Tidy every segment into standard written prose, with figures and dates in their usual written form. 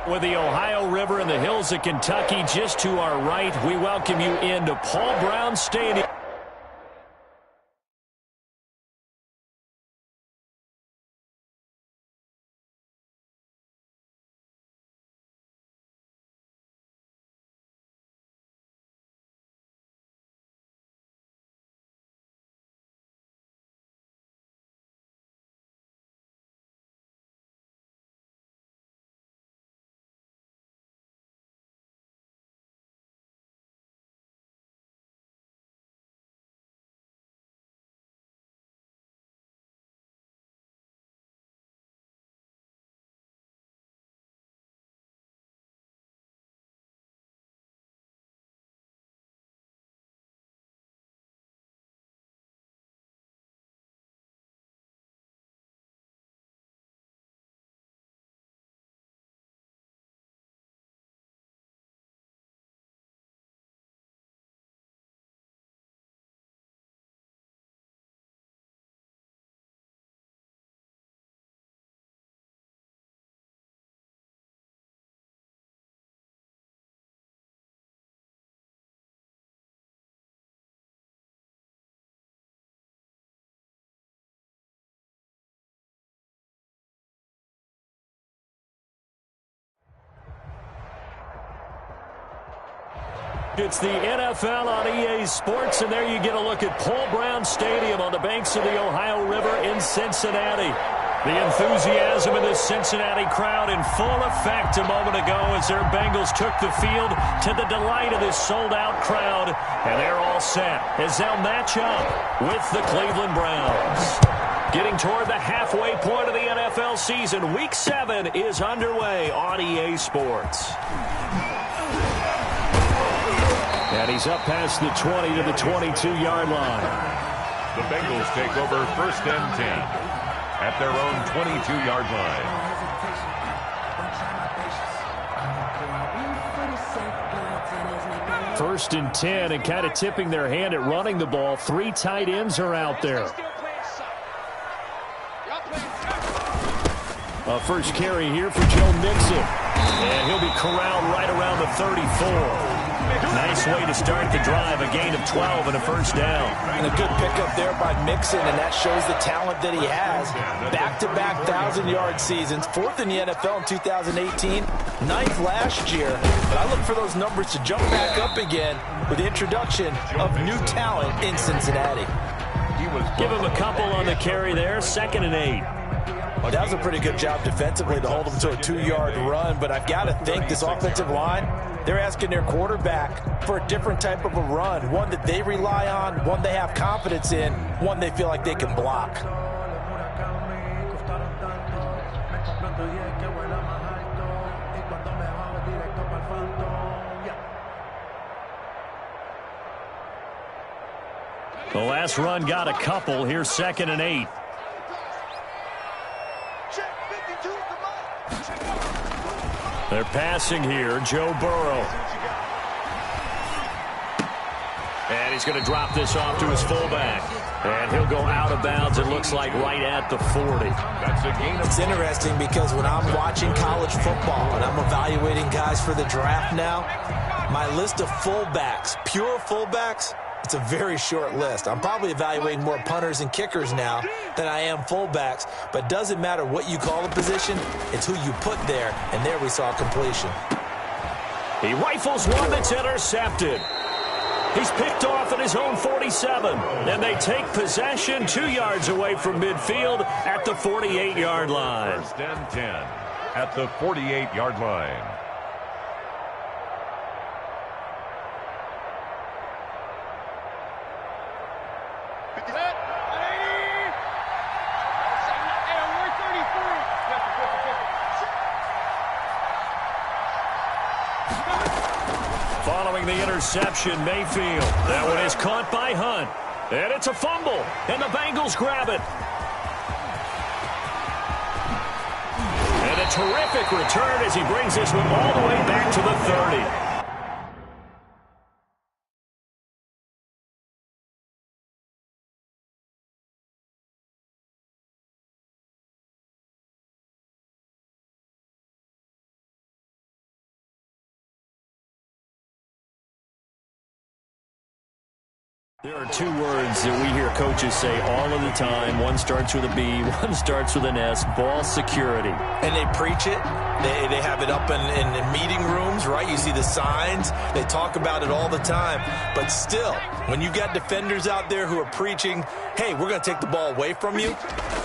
With the Ohio River and the hills of Kentucky just to our right, we welcome you into Paul Brown Stadium. It's the NFL on EA Sports, and there you get a look at Paul Brown Stadium on the banks of the Ohio River in Cincinnati. The enthusiasm in this Cincinnati crowd in full effect a moment ago as their Bengals took the field to the delight of this sold-out crowd, and they're all set as they'll match up with the Cleveland Browns. Getting toward the halfway point of the NFL season, Week 7 is underway on EA Sports. And he's up past the 20 to the 22-yard line. The Bengals take over 1st and 10 at their own 22-yard line. 1st and 10, and kind of tipping their hand at running the ball. 3 tight ends are out there. A first carry here for Joe Mixon. And he'll be corralled right around the 34. Nice way to start the drive, a gain of 12 and a first down. And a good pickup there by Mixon, and that shows the talent that he has. Back-to-back 1,000-yard seasons, 4th in the NFL in 2018, 9th last year. But I look for those numbers to jump back up again with the introduction of new talent in Cincinnati. Give him a couple on the carry there, 2nd and 8. That was a pretty good job defensively to hold him to a 2-yard run, but I've got to think this offensive line, they're asking their quarterback for a different type of a run, one that they rely on, one they have confidence in, one they feel like they can block. The last run got a couple. Here's 2nd and 8. They're passing here, Joe Burrow. And he's going to drop this off to his fullback. And he'll go out of bounds, it looks like, right at the 40. That's a gain. It's interesting because when I'm watching college football and I'm evaluating guys for the draft now, my list of fullbacks, pure fullbacks, it's a very short list. I'm probably evaluating more punters and kickers now than I am fullbacks. But it doesn't matter what you call the position, it's who you put there. And there we saw completion. He rifles one that's intercepted. He's picked off at his own 47. And they take possession 2 yards away from midfield at the 48-yard line. 1st and 10 at the 48-yard line. Following the interception, Mayfield. That one is caught by Hunt. And it's a fumble. And the Bengals grab it. And a terrific return as he brings this one all the way back to the 30. There are two words that we hear coaches say all of the time. One starts with a B, one starts with an S, ball security. And they preach it. They have it up in meeting rooms, right? You see the signs. They talk about it all the time. But still, when you got defenders out there who are preaching, hey, we're going to take the ball away from you,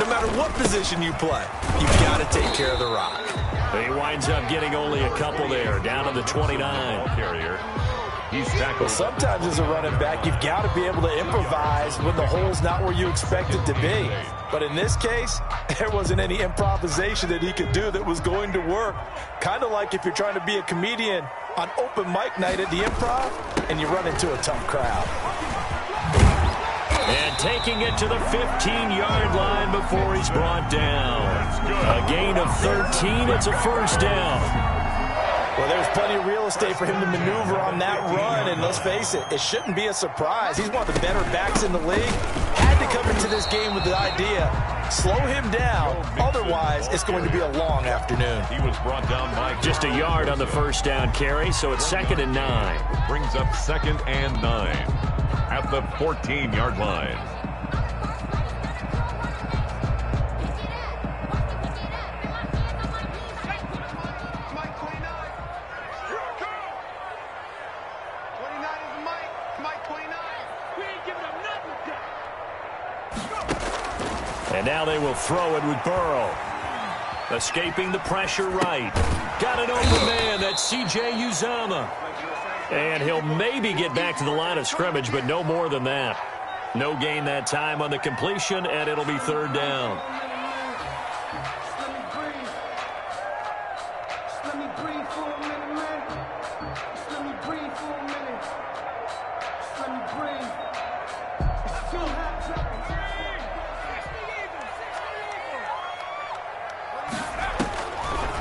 no matter what position you play, you've got to take care of the rock. He winds up getting only a couple there, down to the 29. Carrier. He's tackled. Well, sometimes as a running back, you've got to be able to improvise when the hole's not where you expect it to be. But in this case, there wasn't any improvisation that he could do that was going to work. Kind of like if you're trying to be a comedian on open mic night at the Improv and you run into a tough crowd. And taking it to the 15-yard line before he's brought down. A gain of 13. It's a first down. Well, there's plenty of real estate for him to maneuver on that run, and let's face it, it shouldn't be a surprise. He's one of the better backs in the league. Had to come into this game with the idea, slow him down, otherwise it's going to be a long afternoon. He was brought down by just a yard on the first down carry, so it's 2nd and 9. Brings up 2nd and 9 at the 14-yard line. And now they will throw it with Burrow. Escaping the pressure right. Got an open man. That's C.J. Uzomah. And he'll maybe get back to the line of scrimmage, but no more than that. No gain that time on the completion, and it'll be 3rd down.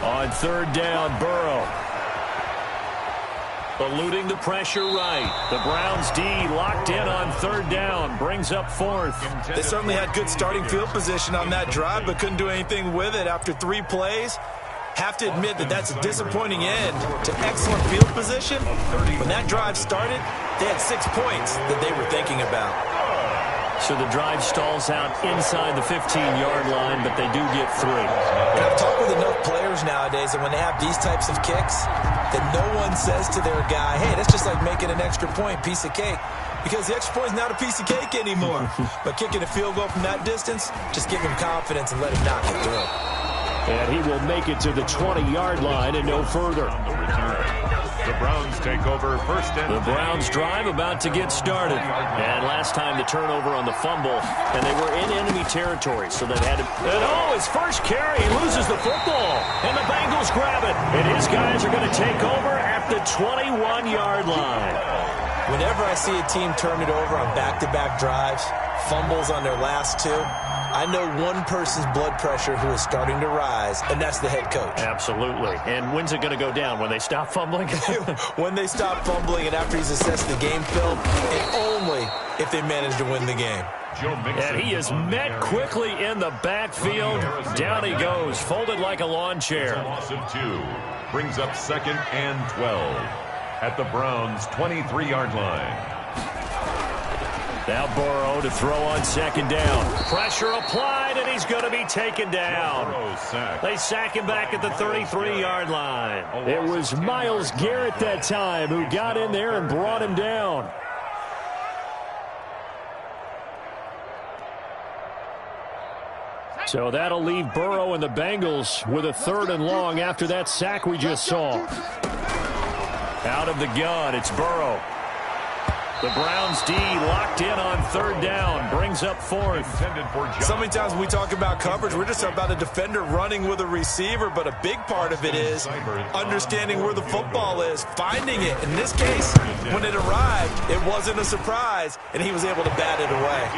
On 3rd down, Burrow. Eluding the pressure right. The Browns D locked in on 3rd down. Brings up 4th. They certainly had good starting field position on that drive, but couldn't do anything with it after 3 plays. Have to admit that that's a disappointing end to excellent field position. When that drive started, they had 6 points that they were thinking about. So the drive stalls out inside the 15-yard line, but they do get 3. And I've talked with enough players nowadays, and when they have these types of kicks, that no one says to their guy, hey, that's just like making an extra point, piece of cake. Because the extra point is not a piece of cake anymore. But kicking a field goal from that distance, just give him confidence and let him knock it through. And he will make it to the 20-yard line and no further. The Browns take over 1st and 10. The Browns drive about to get started. And last time the turnover on the fumble, and they were in enemy territory, so they had to... And his first carry, he loses the football. And the Bengals grab it. And his guys are going to take over at the 21-yard line. Whenever I see a team turn it over on back-to-back drives, fumbles on their last 2, I know one person's blood pressure who is starting to rise, and that's the head coach. Absolutely. And when's it going to go down? When they stop fumbling? When they stop fumbling and after he's assessed the game film, and only if they manage to win the game. And he is met quickly in the backfield. Down he goes, folded like a lawn chair. Loss of 2. Brings up 2nd and 12 at the Browns' 23-yard line. Now Burrow to throw on 2nd down. Pressure applied, and he's going to be taken down. They sack him back at the 33-yard line. It was Myles Garrett that time who got in there and brought him down. So that'll leave Burrow and the Bengals with a 3rd and long after that sack we just saw. Out of the gun, it's Burrow. The Browns D locked in on 3rd down. Brings up 4th. So many times when we talk about coverage, we're just about a defender running with a receiver, but a big part of it is understanding where the football is, finding it. In this case, when it arrived, it wasn't a surprise, and he was able to bat it away.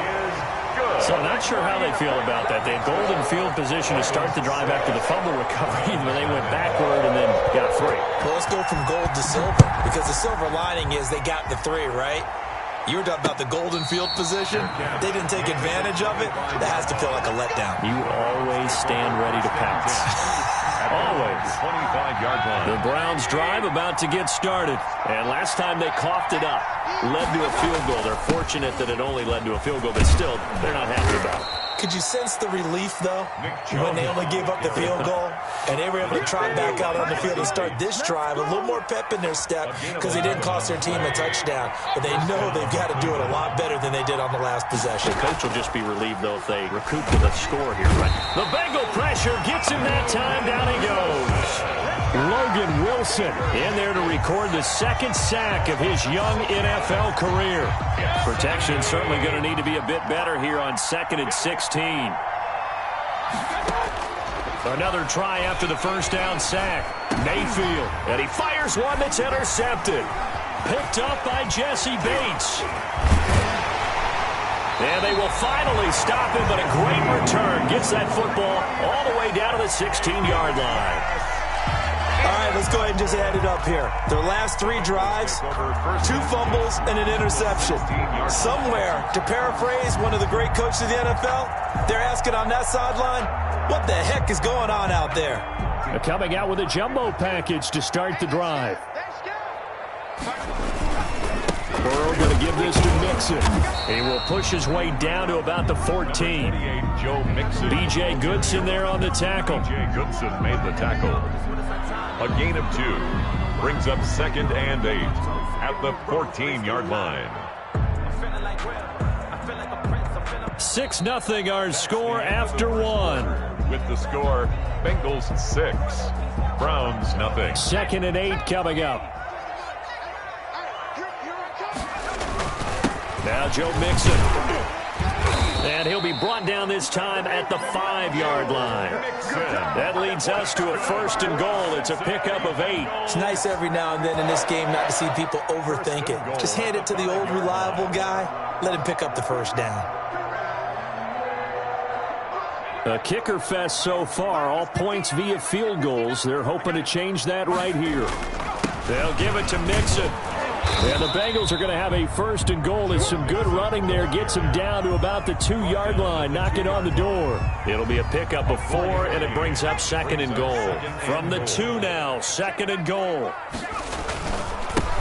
So I'm not sure how they feel about that. They had golden field position to start the drive after the fumble recovery, but they went backward and then got 3. Well, let's go from gold to silver, because the silver lining is they got the 3, right? You were talking about the golden field position. They didn't take advantage of it. That has to feel like a letdown. You always stand ready to pounce. Always. 25 5-yard line. The Browns drive about to get started. And last time they coughed it up, led to a field goal. They're fortunate that it only led to a field goal, but still, they're not happy about it. Could you sense the relief, though, when they only gave up the field goal and they were able to trot back out on the field and start this drive? A little more pep in their step because they didn't cost their team a touchdown, but they know they've got to do it a lot better than they did on the last possession. The coach will just be relieved, though, if they recoup with a score here. Right? The Bengal pressure gets him that time. Down he goes. Logan Wilson in there to record the second sack of his young NFL career. Protection certainly going to need to be a bit better here on 2nd and 16. Another try after the first down sack. Mayfield, and he fires one that's intercepted. Picked up by Jesse Bates. And they will finally stop him, but a great return. Gets that football all the way down to the 16-yard line. All right, let's go ahead and just add it up here. Their last 3 drives, 2 fumbles and an interception. Somewhere, to paraphrase one of the great coaches of the NFL, they're asking on that sideline, what the heck is going on out there? Coming out with a jumbo package to start the drive. Burrow going to give this to Mixon. He will push his way down to about the 14. B.J. Goodson there on the tackle. B.J. Goodson made the tackle. A gain of 2 brings up 2nd and 8 at the 14-yard line. 6-0 our score after 1. With the score, Bengals 6, Browns nothing. 2nd and 8 coming up. Now Joe Mixon. And he'll be brought down this time at the 5-yard line. That leads us to a 1st and goal. It's a pickup of 8. It's nice every now and then in this game not to see people overthink it. Just hand it to the old reliable guy. Let him pick up the first down. A kicker fest so far. All points via field goals. They're hoping to change that right here. They'll give it to Mixon. And the Bengals are going to have a 1st and goal as some good running there gets him down to about the 2-yard line, knocking on the door. It'll be a pickup of 4, and it brings up 2nd and goal. From the 2 now, 2nd and goal.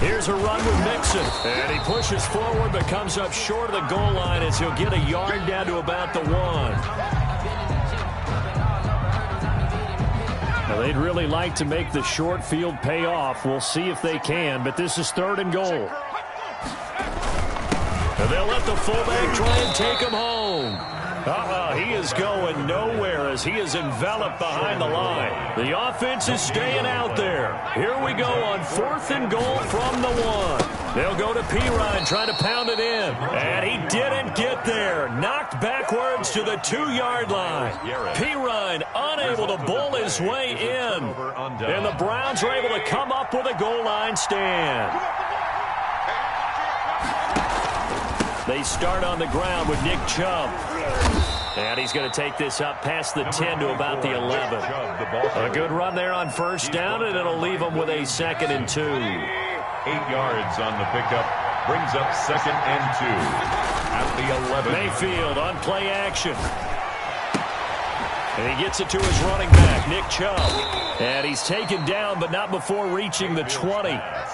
Here's a run with Mixon, and he pushes forward but comes up short of the goal line as he'll get a yard down to about the 1. Now, they'd really like to make the short field pay off. We'll see if they can, but this is 3rd and goal. And they'll let the fullback try and take him home. He is going nowhere as he is enveloped behind the line. The offense is staying out there. Here we go on 4th and goal from the 1. They'll go to Pirine trying to pound it in. And he didn't get there. Knocked backwards to the 2-yard line. Pirine unable to bowl his way in. And the Browns are able to come up with a goal line stand. They start on the ground with Nick Chubb. And he's going to take this up past the 10 to about the 11. A good run there on 1st down, and it'll leave them with a 2nd and 2. 8 yards on the pickup. Brings up 2nd and 2 at the 11. Mayfield on play action. And he gets it to his running back, Nick Chubb. And he's taken down, but not before reaching the 20.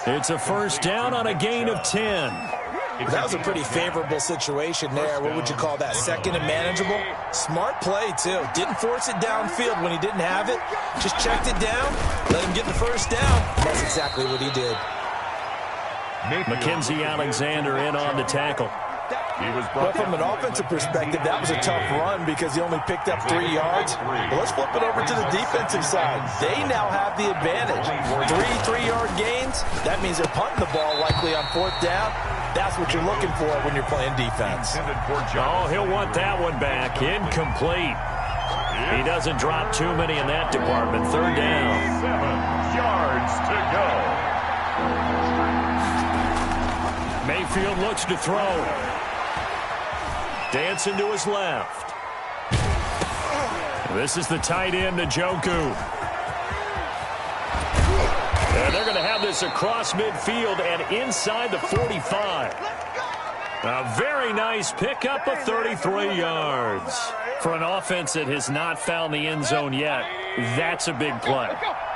It's a 1st down on a gain of 10. That was a pretty favorable situation there. What would you call that? 2nd and manageable? Smart play, too. Didn't force it downfield when he didn't have it. Just checked it down, let him get the 1st down. That's exactly what he did. Mackenzie Alexander in on the tackle. But from an offensive perspective, that was a tough run because he only picked up 3 yards. But let's flip it over to the defensive side. They now have the advantage. 3 3-yard gains. That means they're punting the ball likely on 4th down. That's what you're looking for when you're playing defense. Oh, he'll want that one back. Incomplete. He doesn't drop too many in that department. 3rd down. 7 yards to go. Mayfield looks to throw. Dancing to his left. This is the tight end, Njoku. And they're going to have this across midfield and inside the 45. A very nice pickup of 33 yards. For an offense that has not found the end zone yet, that's a big play.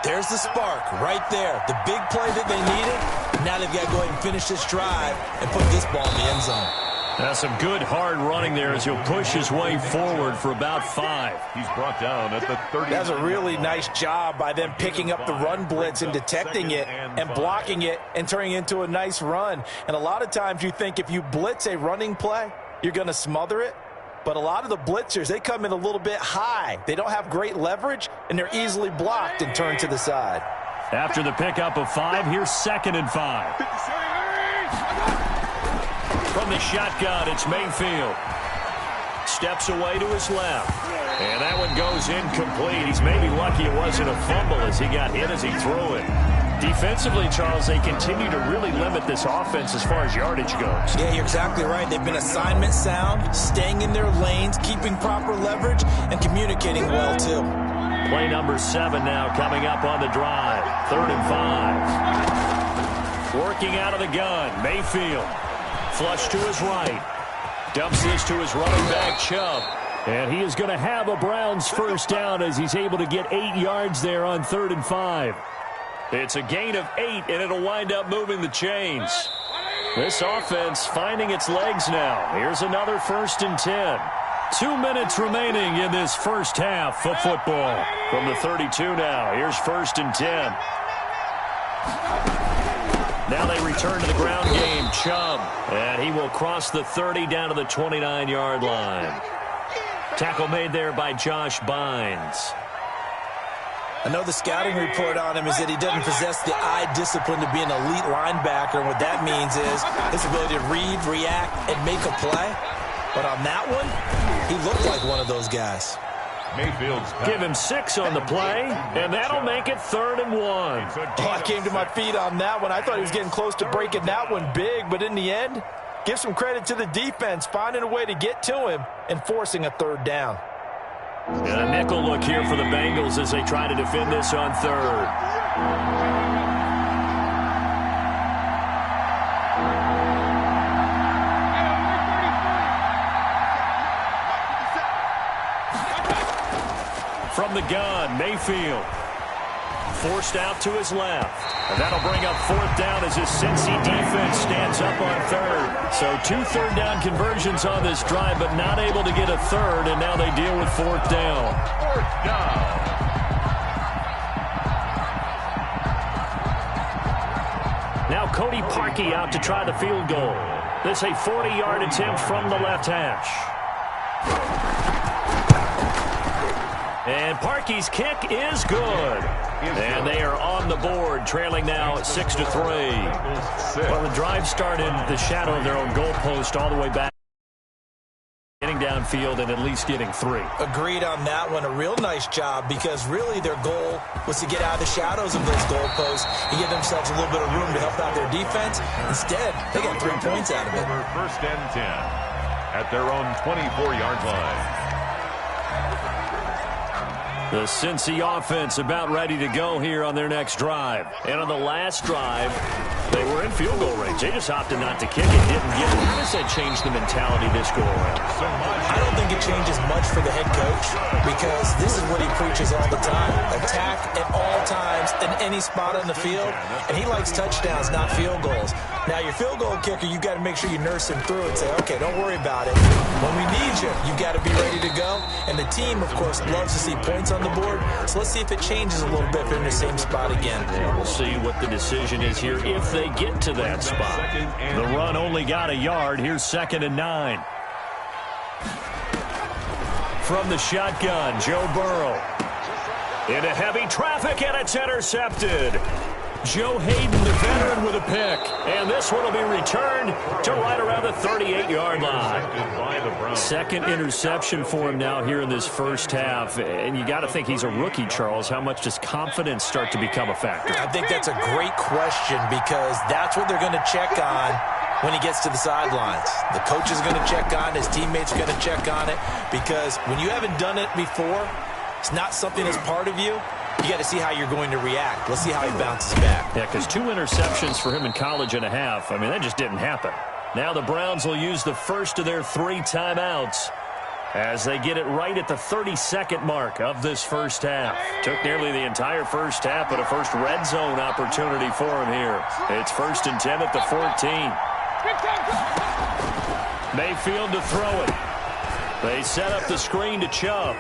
There's the spark right there. The big play that they needed. Now they've got to go ahead and finish this drive and put this ball in the end zone. That's some good hard running there as he'll push his way forward for about 5. He's brought down at the 30. That's a really nice job by them picking up the run blitz and detecting it and blocking it and turning it into a nice run. And a lot of times you think if you blitz a running play, you're going to smother it. But a lot of the blitzers, they come in a little bit high. They don't have great leverage, and they're easily blocked and turned to the side. After the pickup of 5, here's 2nd and 5. From the shotgun, it's Mayfield. Steps away to his left. And that one goes incomplete. He's maybe lucky it wasn't a fumble as he got hit as he threw it. Defensively, Charles, they continue to really limit this offense as far as yardage goes. Yeah, you're exactly right. They've been assignment sound, staying in their lanes, keeping proper leverage, and communicating well, too. Play number 7 now coming up on the drive. 3rd and 5. Working out of the gun, Mayfield. Flush to his right. Dumps this to his running back, Chubb. And he is going to have a Browns first down as he's able to get 8 yards there on 3rd and 5. It's a gain of 8, and it'll wind up moving the chains. This offense finding its legs now. Here's another 1st and 10. 2 minutes remaining in this first half of football. From the 32 now, here's 1st and 10. Now they return to the ground game, Chubb. And he will cross the 30 down to the 29-yard line. Tackle made there by Josh Bynes. I know the scouting report on him is that he doesn't possess the eye discipline to be an elite linebacker. And what that means is his ability to read, react, and make a play. But on that one, he looked like one of those guys. Mayfield's pass. Give him 6 on the play, and that'll make it 3rd and 1. Oh, I came to my feet on that one. I thought he was getting close to breaking that one big, but in the end, give some credit to the defense, finding a way to get to him and forcing a 3rd down. And a nickel look here for the Bengals as they try to defend this on 3rd. From the gun, Mayfield. Forced out to his left. And that'll bring up 4th down as his Cincy defense stands up on 3rd. So 2 third down conversions on this drive, but not able to get a 3rd, and now they deal with 4th down. 4th down. Now Cody Parkey out to try the field goal. This a 40-yard attempt from the left hash. And Parkey's kick is good. And they are on the board, trailing now 6-3. Well, the drive started the shadow of their own goalpost all the way back. Getting downfield and at least getting 3. Agreed on that one. A real nice job because really their goal was to get out of the shadows of those goalposts and give themselves a little bit of room to help out their defense. Instead, they got 3 points out of it. 1st and 10 at their own 24-yard line. The Cincy offense about ready to go here on their next drive. And on the last drive, they were in field goal range. They just opted not to kick it, didn't get it. How does that change the mentality this go around? I don't think it changes much for the head coach because this is what he preaches all the time. Attack at all times in any spot on the field. And he likes touchdowns, not field goals. Now, your field goal kicker, you've got to make sure you nurse him through and say, okay, don't worry about it. When we need you, you've got to be ready to go. And the team, of course, loves to see points on the board. So let's see if it changes a little bit if they're in the same spot again. Yeah, we'll see what the decision is here if they get to that spot. The run only got a yard. Here's 2nd and 9. From the shotgun, Joe Burrow. Into heavy traffic, and it's intercepted. Joe Hayden, the veteran, with a pick. And this one will be returned to right around the 38-yard line. 2nd interception for him now here in this first half. And you got to think he's a rookie, Charles. How much does confidence start to become a factor? I think that's a great question because that's what they're going to check on when he gets to the sidelines. The coach is going to check on it. His teammates are going to check on it because when you haven't done it before, it's not something that's part of you. You got to see how you're going to react. Let's see how he bounces back. Yeah, because 2 interceptions for him in college and a half. I mean, that just didn't happen. Now the Browns will use the first of their 3 timeouts. as they get it right at the 32nd mark of this first half. Took nearly the entire first half, but a first red zone opportunity for him here. It's 1st and 10 at the 14. Mayfield to throw it. They set up the screen to Chubb.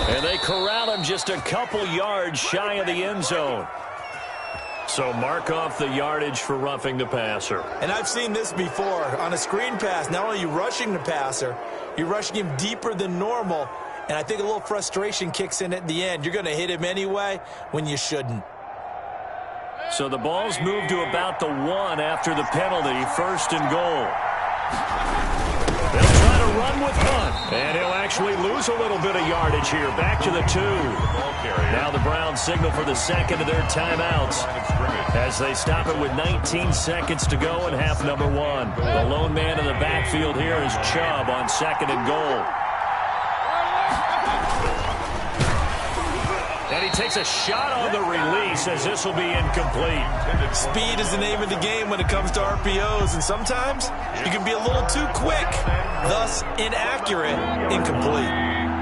And they corral him just a couple yards shy of the end zone. So mark off the yardage for roughing the passer. And I've seen this before. On a screen pass, not only are you rushing the passer, you're rushing him deeper than normal. And I think a little frustration kicks in at the end. You're going to hit him anyway when you shouldn't. So the ball's moved to about the 1 after the penalty, 1st and goal. They'll try to run with Hunt, and he'll actually lose a little bit of yardage here. Back to the 2. Now the Browns signal for the second of their timeouts as they stop it with 19 seconds to go in half number 1. The lone man in the backfield here is Chubb on 2nd and goal. And he takes a shot on the release as this will be incomplete. Speed is the name of the game when it comes to RPOs, and sometimes you can be a little too quick, thus inaccurate, incomplete.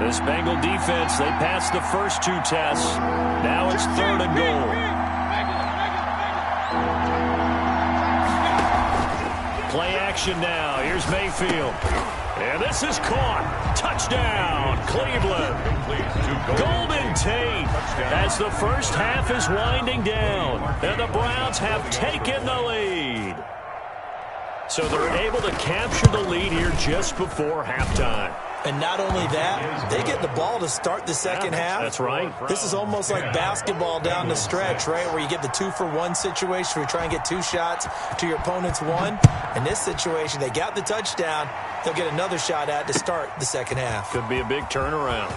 This Bengal defense, they passed the first 2 tests. Now it's 3rd and goal. Play action now. Here's Mayfield. And this is caught. Touchdown, Cleveland. Golden Tate as the first half is winding down. And the Browns have taken the lead. So they're able to capture the lead here just before halftime. And not only that, they get the ball to start the second half. That's right. This is almost like basketball down the stretch, right, where you get the 2-for-1 situation where you try and get 2 shots to your opponent's 1. In this situation, they got the touchdown. They'll get another shot at to start the second half. Could be a big turnaround.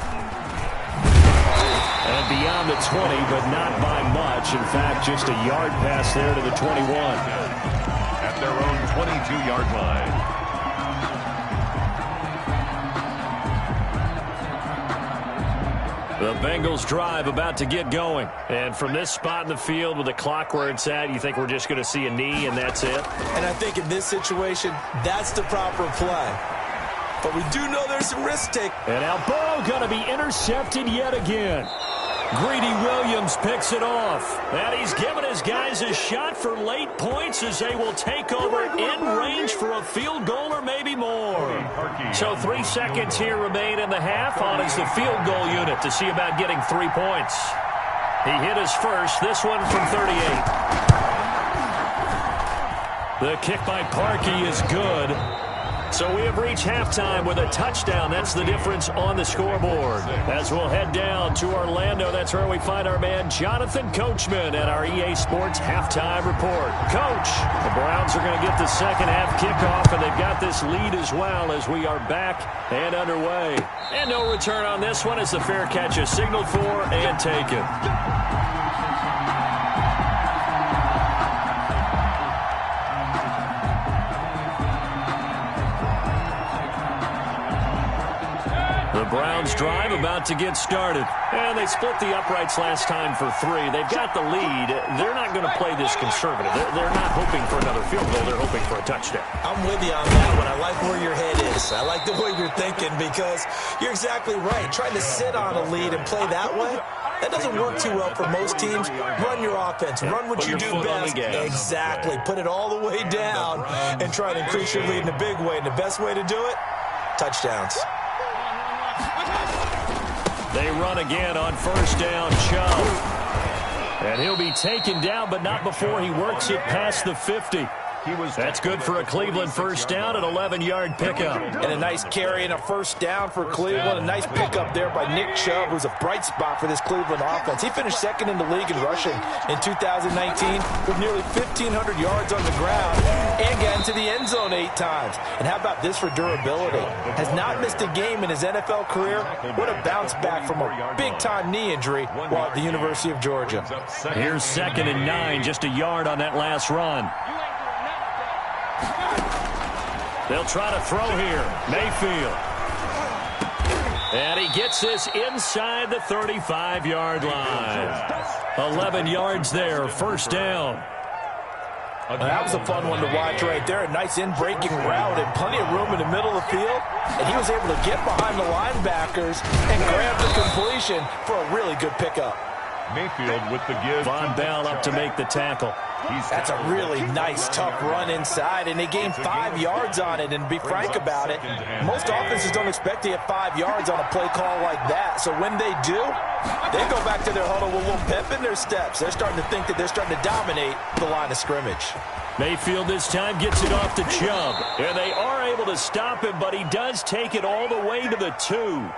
And beyond the 20, but not by much. In fact, just a yard pass there to the 21. At their own 22-yard line. The Bengals drive about to get going. And from this spot in the field with the clock where it's at, you think we're just going to see a knee and that's it? And I think in this situation, that's the proper play. But we do know there's some risk take. And now Burrow going to be intercepted yet again. Greedy Williams picks it off. And he's given his guys a shot for late points as they will take over in range for a field goal or maybe more. So 3 seconds here remain in the half. On is the field goal unit to see about getting 3 points. He hit his first, this one from 38. The kick by Parkey is good. So we have reached halftime with a touchdown. That's the difference on the scoreboard. As we'll head down to Orlando, that's where we find our man Jonathan Coachman at our EA Sports Halftime Report. Coach, the Browns are going to get the second half kickoff, and they've got this lead as well as we are back and underway. And no return on this one as the fair catch is signaled for and taken. Browns drive about to get started. And they split the uprights last time for 3. They've got the lead. They're not going to play this conservative. They're not hoping for another field goal. They're hoping for a touchdown. I'm with you on that one. I like where your head is. I like the way you're thinking because you're exactly right. Trying to sit on a lead and play that way, that doesn't work too well for most teams. Run your offense. Run what you do best. Exactly. Put it all the way down and try to increase your lead in a big way. And the best way to do it, touchdowns. They run again on first down, Chubb. And he'll be taken down, but not before he works it past the 50. That's good for a Cleveland first down, an 11-yard pickup. And a nice carry and a first down for Cleveland. A nice pickup there by Nick Chubb, who's a bright spot for this Cleveland offense. He finished second in the league in rushing in 2019 with nearly 1,500 yards on the ground and got into the end zone 8 times. And how about this for durability? Has not missed a game in his NFL career. What a bounce back from a big-time knee injury while at the University of Georgia. Here's 2nd and 9, just a yard on that last run. They'll try to throw here. Mayfield. And he gets this inside the 35-yard line. 11 yards there, first down. That was a fun one to watch right there. A nice in-breaking route and plenty of room in the middle of the field. And he was able to get behind the linebackers and grab the completion for a really good pickup. Mayfield with the give. Von Bell up to make the tackle. That's a really nice, tough run inside, and they gained 5 yards on it. And to be frank about it, most offenses don't expect to get 5 yards on a play call like that. So when they do, they go back to their huddle with a little pep in their steps. They're starting to think that they're starting to dominate the line of scrimmage. Mayfield this time gets it off to Chubb. And they are able to stop him, but he does take it all the way to the 2.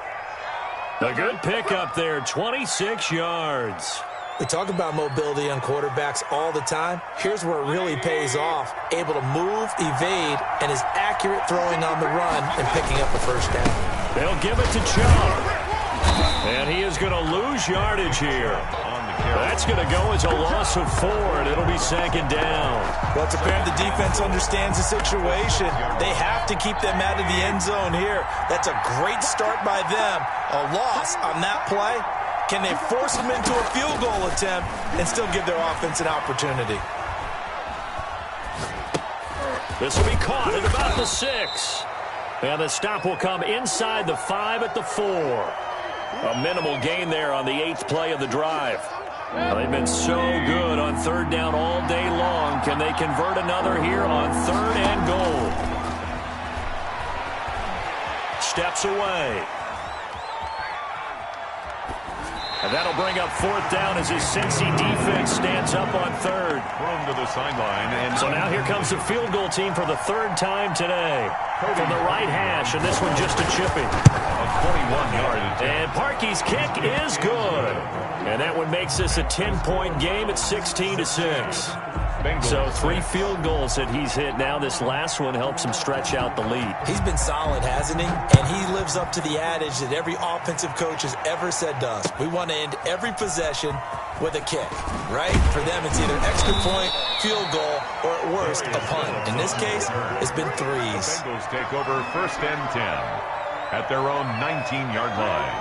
A good pickup there, 26 yards. We talk about mobility on quarterbacks all the time. Here's where it really pays off. Able to move, evade, and is accurate throwing on the run and picking up a first down. They'll give it to Chubb. And he is going to lose yardage here. That's going to go as a loss of 4, and it'll be second down. Well, it's apparent the defense understands the situation. They have to keep them out of the end zone here. That's a great start by them. A loss on that play. Can they force them into a field goal attempt and still give their offense an opportunity? This will be caught at about the 6. And the stop will come inside the 5 at the 4. A minimal gain there on the 8th play of the drive. Well, they've been so good on third down all day long. Can they convert another here on 3rd and goal? Steps away. And that'll bring up 4th down as his Cincy defense stands up on 3rd. Thrown to the sideline. And so now here comes the field goal team for the 3rd time today. From the right hash, and this one just a chipping. A 21-yard attempt. And Parkey's kick is good. And that one makes this a 10-point game at 16-6. So 3 field goals that he's hit now. This last one helps him stretch out the lead. He's been solid, hasn't he? And he lives up to the adage that every offensive coach has ever said to us. We want to end every possession with a kick, right? For them, it's either extra point, field goal, or at worst, a punt. In this case, it's been 3s. Bengals take over 1st and 10 at their own 19-yard line.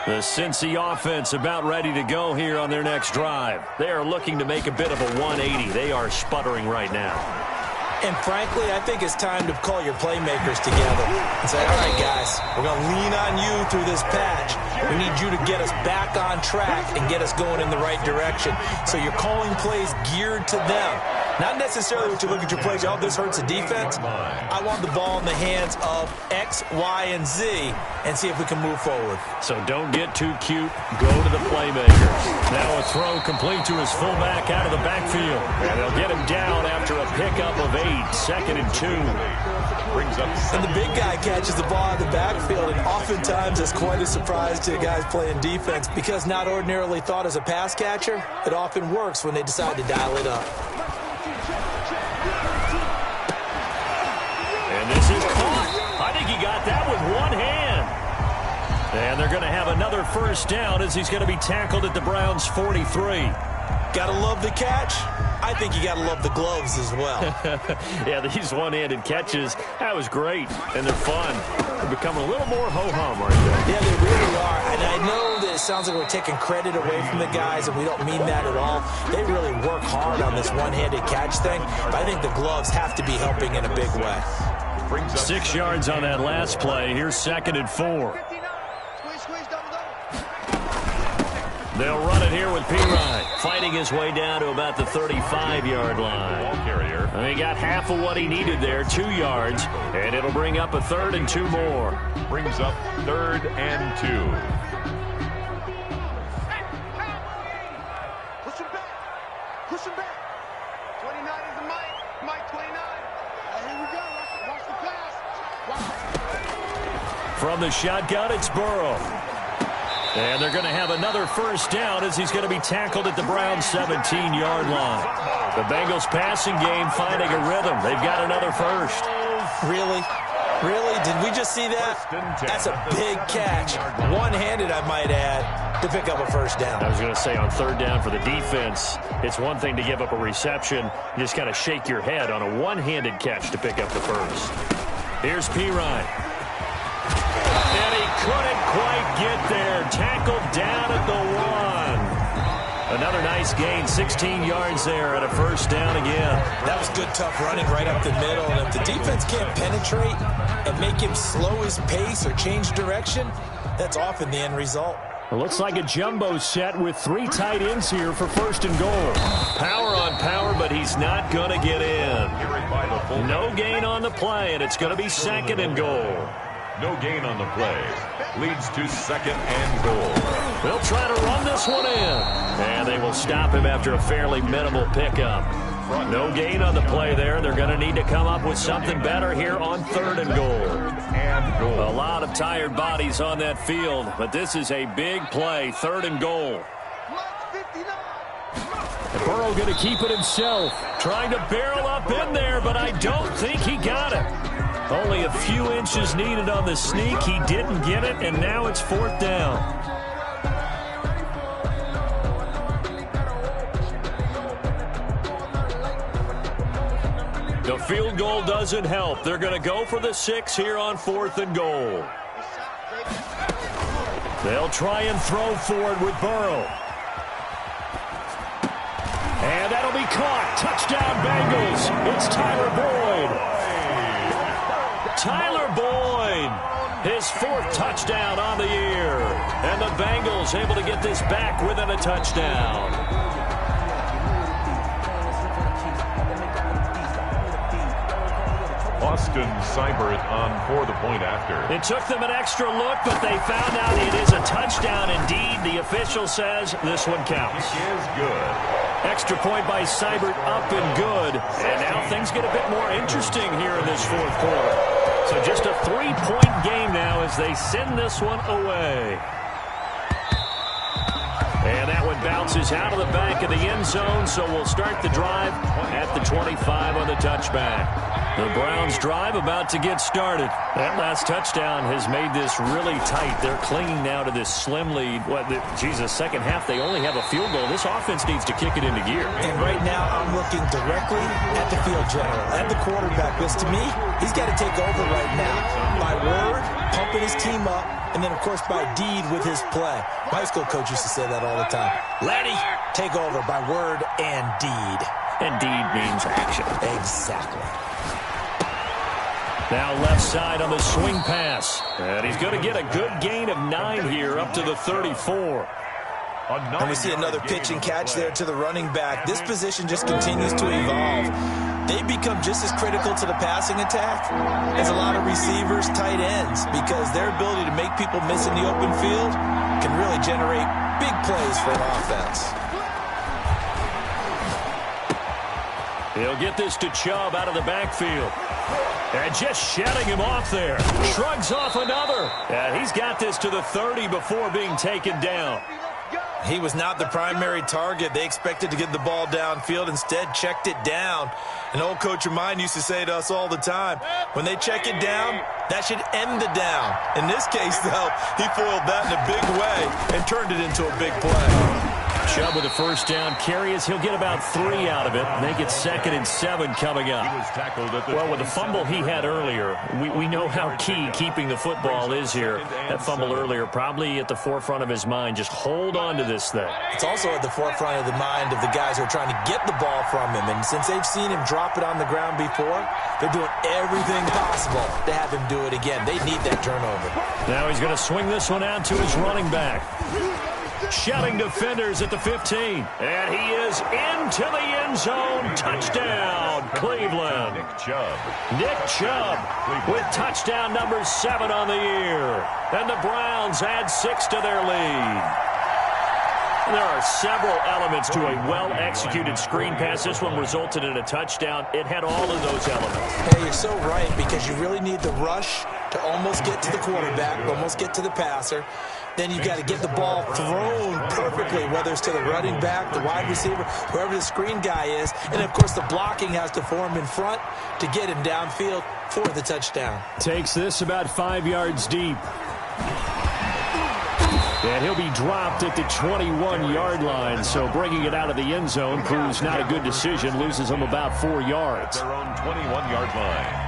The Cincy offense about ready to go here on their next drive. They are looking to make a bit of a 180. They are sputtering right now. And frankly, I think it's time to call your playmakers together and say, all right, guys, we're going to lean on you through this patch. We need you to get us back on track and get us going in the right direction. So you're calling plays geared to them. Not necessarily when you look at your plays, oh, this hurts the defense. I want the ball in the hands of X, Y, and Z and see if we can move forward. So don't get too cute. Go to the playmakers. Now a throw complete to his fullback out of the backfield. And they'll get him down after a pickup of 8. 2nd and 2. Brings up. And the big guy catches the ball out of the backfield, and oftentimes it's quite a surprise to guys playing defense because not ordinarily thought as a pass catcher, it often works when they decide to dial it up. And this is caught. I think he got that with one hand. And they're going to have another first down as he's going to be tackled at the Browns' 43. Gotta love the catch. I think you gotta love the gloves as well. Yeah, these one-handed catches, that was great, and they're fun. They're becoming a little more ho-hum right there. Yeah, they really are, and I know that it sounds like we're taking credit away from the guys, and we don't mean that at all. They really work hard on this one-handed catch thing, but I think the gloves have to be helping in a big way. 6 yards on that last play. Here's 2nd and 4. They'll run it here with Pirine, fighting his way down to about the 35-yard line. Ball carrier. And he got half of what he needed there, 2 yards, and it'll bring up a 3rd and 2 more. Brings up 3rd and 2. Push him back. Push him back. 29 is the Mike 29. Here we go. Watch the pass. Watch. From the shotgun, it's Burrow. And they're going to have another first down as he's going to be tackled at the Browns' 17-yard line. The Bengals passing game finding a rhythm. They've got another first. Really? Really? Did we just see that? That's a big catch. One-handed, I might add, to pick up a first down. I was going to say on 3rd down for the defense, it's one thing to give up a reception. You just kind of shake your head on a one-handed catch to pick up the first. Here's Pirine. And he couldn't quite get there. Tackled down at the 1. Another nice gain, 16 yards there and a first down again. That was good, tough running right up the middle. And if the defense can't penetrate and make him slow his pace or change direction, that's often the end result. It looks like a jumbo set with 3 tight ends here for first and goal. Power on power, but he's not going to get in. No gain on the play, and it's going to be second and goal. No gain on the play. Leads to second and goal. They'll try to run this one in. And they will stop him after a fairly minimal pickup. No gain on the play there. They're going to need to come up with something better here on third and goal. A lot of tired bodies on that field, but this is a big play, third and goal. Burrow going to keep it himself, trying to barrel up in there, but I don't think he got it. Only a few inches needed on the sneak. He didn't get it, and now it's fourth down. The field goal doesn't help. They're going to go for the 6 here on fourth and goal. They'll try and throw forward with Burrow. And that'll be caught. Touchdown, Bengals. It's Tyler Boyd. Tyler Boyd, his 4th touchdown on the year. And the Bengals able to get this back within a touchdown. Austin Seibert on for the point after. It took them an extra look, but they found out it is a touchdown indeed. The official says this one counts. It is good. Extra point by Seibert, up and good. And now things get a bit more interesting here in this fourth quarter. So just a 3-point game now as they send this one away. And that one bounces out of the back of the end zone, so we'll start the drive at the 25 on the touchback. The Browns drive about to get started. That last touchdown has made this really tight. They're clinging now to this slim lead. Second half, they only have a field goal. This offense needs to kick it into gear. And right now, I'm looking directly at the field general, at the quarterback. Because to me, he's got to take over right now. By word, pumping his team up, and then, of course, by deed with his play. My high school coach used to say that all the time. Letty, take over by word and deed. And deed means action. Exactly. Now left side on the swing pass. And he's going to get a good gain of 9 here up to the 34. And we see another pitch and catch there to the running back. This position just continues to evolve. They become just as critical to the passing attack as a lot of receivers, tight ends, because their ability to make people miss in the open field can really generate big plays for an offense. He'll get this to Chubb out of the backfield. And just shedding him off there. Shrugs off another. And he's got this to the 30 before being taken down. He was not the primary target. They expected to get the ball downfield. Instead, checked it down. An old coach of mine used to say to us all the time, when they check it down, that should end the down. In this case, though, he foiled that in a big way and turned it into a big play. Chubb with a first down carry as he'll get about 3 out of it. Make it 2nd and 7 coming up. He was tackled at the well, with the fumble he had earlier, we know how key keeping the football is here. That fumble earlier probably at the forefront of his mind. Just hold on to this thing. It's also at the forefront of the mind of the guys who are trying to get the ball from him. And since they've seen him drop it on the ground before, they're doing everything possible to have him do it again. They need that turnover. Now he's going to swing this one out to his running back. Shouting defenders at the 15. And he is into the end zone. Touchdown, Cleveland. Nick Chubb with touchdown number 7 on the year. And the Browns add 6 to their lead. There are several elements to a well-executed screen pass. This one resulted in a touchdown. It had all of those elements. Hey, you're so right, because you really need the rush to almost get to the quarterback, almost get to the passer. Then you've got to get the ball thrown perfectly, whether it's to the running back, the wide receiver, whoever the screen guy is. And, of course, the blocking has to form in front to get him downfield for the touchdown. Takes this about 5 yards deep. And he'll be dropped at the 21-yard line, so bringing it out of the end zone proves not a good decision. Loses him about 4 yards. Their own 21-yard line.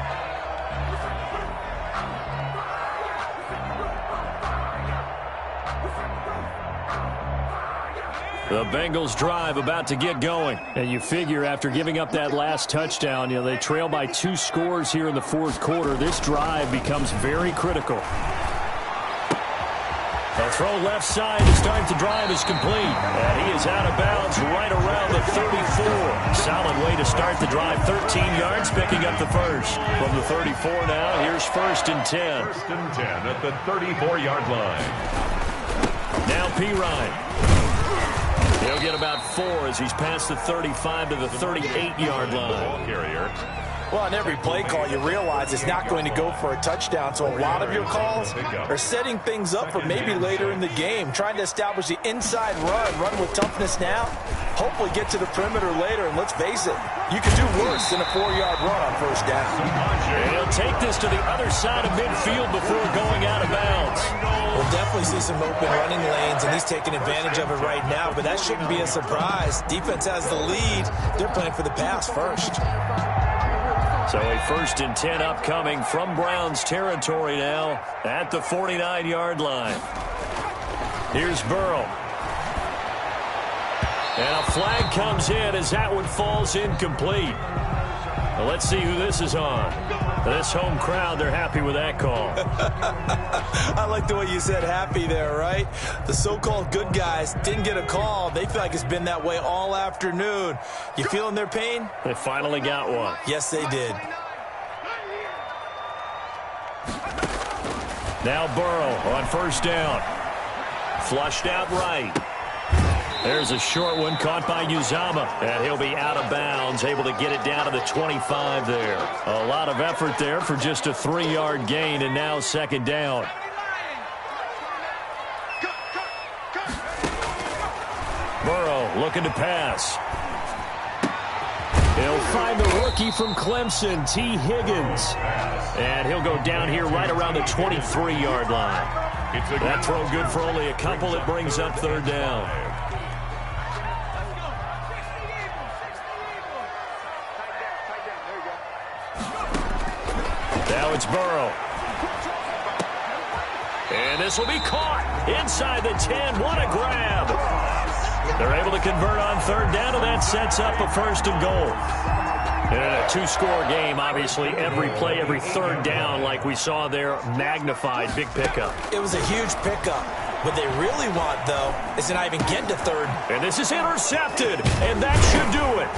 The Bengals drive about to get going. And you figure after giving up that last touchdown, they trail by 2 scores here in the fourth quarter. This drive becomes very critical. A throw left side to start the drive is complete. And he is out of bounds right around the 34. Solid way to start the drive. 13 yards, picking up the first. From the 34 now, here's 1st and 10. 1st and 10 at the 34-yard line. Now Pirine. He'll get about 4 as he's past the 35 to the 38-yard line. Ball carrier. Well, on every play call, you realize it's not going to go for a touchdown. So a lot of your calls are setting things up for maybe later in the game, trying to establish the inside run with toughness now, hopefully get to the perimeter later. And let's face it, you can do worse than a 4-yard run on 1st down. And he'll take this to the other side of midfield before going out of bounds. We'll definitely see some open running lanes, and he's taking advantage of it right now, but that shouldn't be a surprise. Defense has the lead. They're playing for the pass first. So a 1st and 10 upcoming from Browns territory now at the 49-yard line. Here's Burrow. And a flag comes in as that one falls incomplete. Well, let's see who this is on. This home crowd, they're happy with that call. I like the way you said happy there, right? The so-called good guys didn't get a call. They feel like it's been that way all afternoon. You feeling their pain? They finally got one. Yes, they did. Now Burrow on 1st down. Flushed out right. There's a short one caught by Uzomah, and he'll be out of bounds, able to get it down to the 25 there. A lot of effort there for just a 3-yard gain, and now 2nd down. Burrow looking to pass. He'll find the rookie from Clemson, T. Higgins. And he'll go down here right around the 23-yard line. That throw good for only a couple. It brings up 3rd down. Now it's Burrow. And this will be caught inside the 10. What a grab. They're able to convert on 3rd down, and that sets up a 1st and goal. In a 2-score game, obviously, every play, every 3rd down, like we saw there, magnified. Big pickup. It was a huge pickup. What they really want, though, is to not even get to 3rd. And this is intercepted, and that should do it.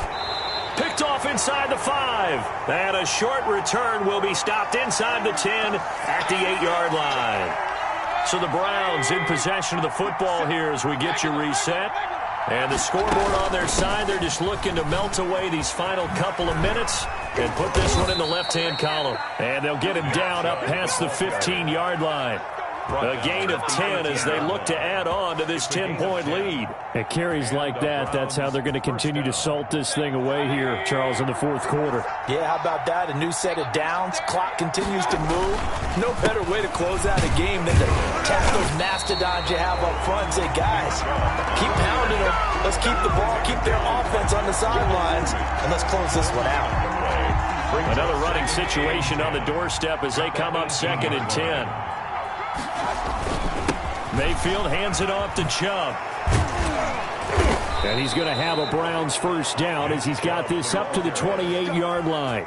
Picked off inside the 5. And a short return will be stopped inside the 10 at the 8-yard line. So the Browns in possession of the football here as we get you reset. And the scoreboard on their side, they're just looking to melt away these final couple of minutes and put this one in the left-hand column. And they'll get him down up past the 15-yard line. A gain of 10 as they look to add on to this 10-point lead. At carries like that, that's how they're going to continue to salt this thing away here, Charles, in the fourth quarter. Yeah, how about that? A new set of downs. Clock continues to move. No better way to close out a game than to tap those mastodons you have up front and say, guys, keep pounding them. Let's keep the ball, keep their offense on the sidelines, and let's close this one out. Another running situation on the doorstep as they come up 2nd and 10. Mayfield hands it off to Chubb. And he's going to have a Browns 1st down as he's got this up to the 28-yard line.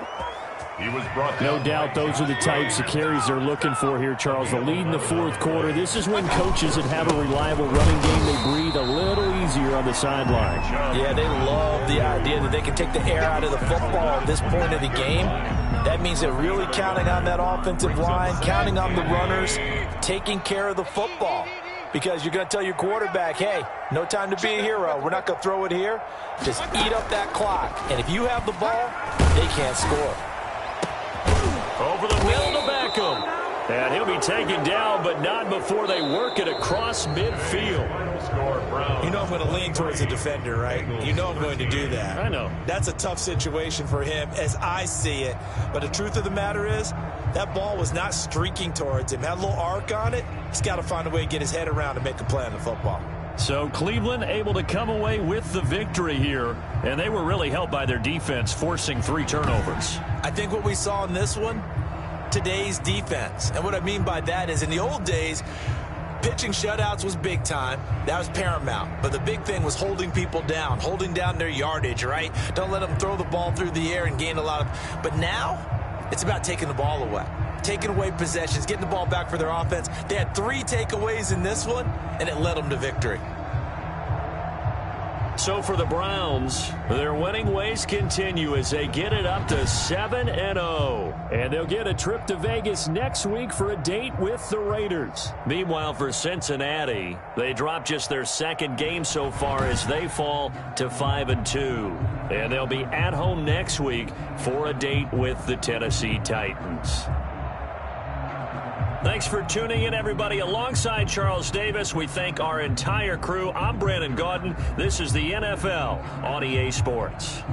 No doubt those are the types of carries they're looking for here, Charles. The lead in the fourth quarter. This is when coaches that have a reliable running game, they breathe a little easier on the sideline. Yeah, they love the idea that they can take the air out of the football at this point of the game. That means they're really counting on that offensive line, counting on the runners, taking care of the football. Because you're going to tell your quarterback, hey, no time to be a hero. We're not going to throw it here. Just eat up that clock. And if you have the ball, they can't score. Over the middle to Beckham. And he'll be taken down, but not before they work it across midfield. You know I'm going to lean towards the defender, right? You know I'm going to do that. I know. That's a tough situation for him as I see it. But the truth of the matter is, that ball was not streaking towards him. Had a little arc on it. He's got to find a way to get his head around and make a play on the football. So Cleveland able to come away with the victory here, and they were really helped by their defense, forcing 3 turnovers. I think what we saw in this one, today's defense. And what I mean by that is in the old days, pitching shutouts was big time. That was paramount. But the big thing was holding people down, holding down their yardage, right? Don't let them throw the ball through the air and gain a lot of... But now, it's about taking the ball away. Taking away possessions, getting the ball back for their offense. They had 3 takeaways in this one, and it led them to victory. So for the Browns, their winning ways continue as they get it up to 7-0. And they'll get a trip to Vegas next week for a date with the Raiders. Meanwhile, for Cincinnati, they dropped just their 2nd game so far as they fall to 5-2. And they'll be at home next week for a date with the Tennessee Titans. Thanks for tuning in, everybody. Alongside Charles Davis, we thank our entire crew. I'm Brandon Gaudin. This is the NFL on EA Sports.